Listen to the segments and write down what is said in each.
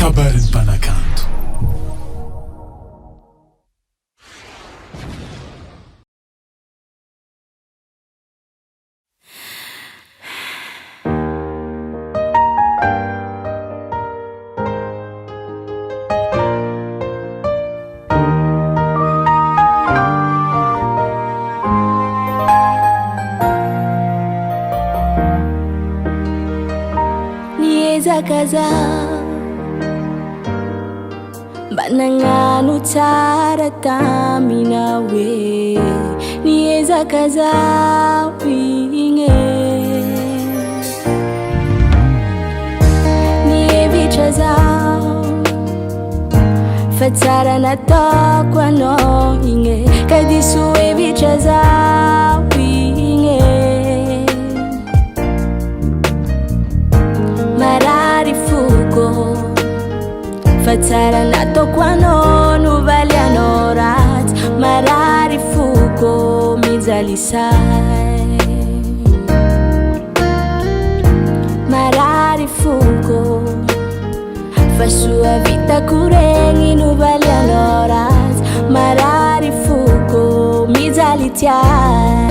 kabarin'ny mpanakanto. Kaza mba nagnano tsara tamina hoe niezaka zaho igny nihevitra zaho fa tsara nataoko anao igny ka diso hevitra zaho igny marary fuko fa tsara nataoko anao novaly anao ratsy marary fuko mijalisay marary fuko fa soa vitako regny novaly anao ratsy marary fuko mijaly tiay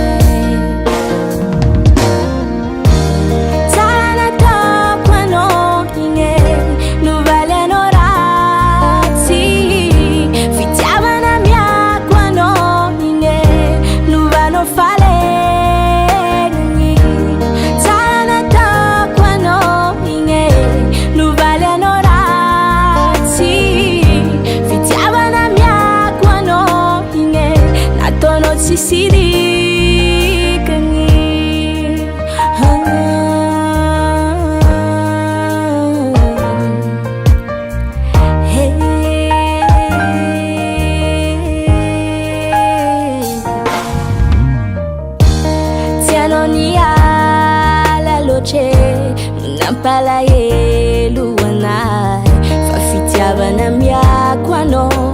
nampalahelo anay fa fitiavana miako anao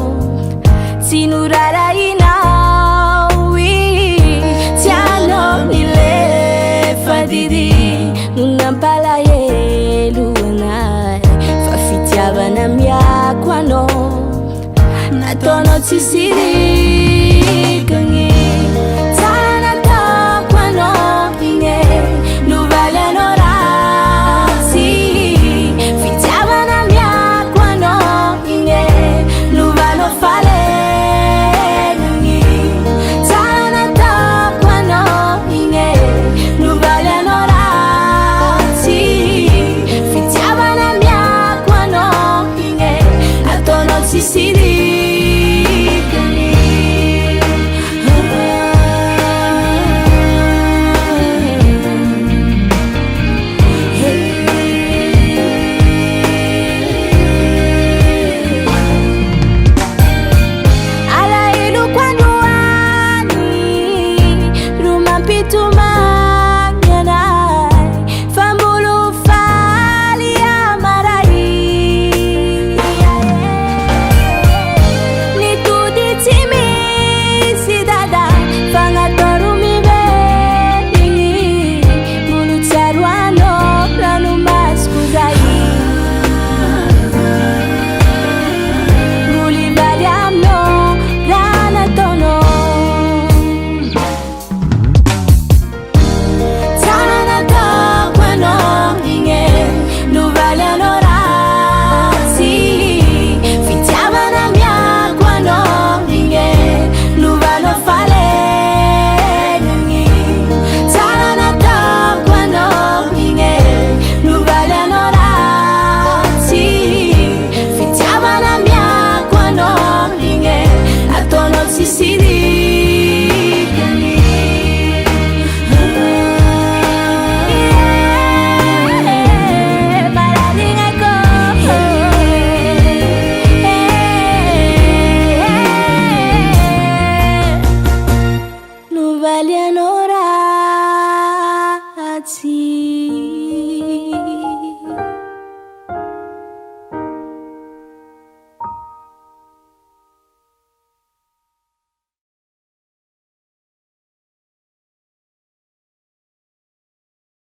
tsy norarahinao tianao nilefa didy no nampalahelo anay fa fitiavana miako anao nataonao tsy siry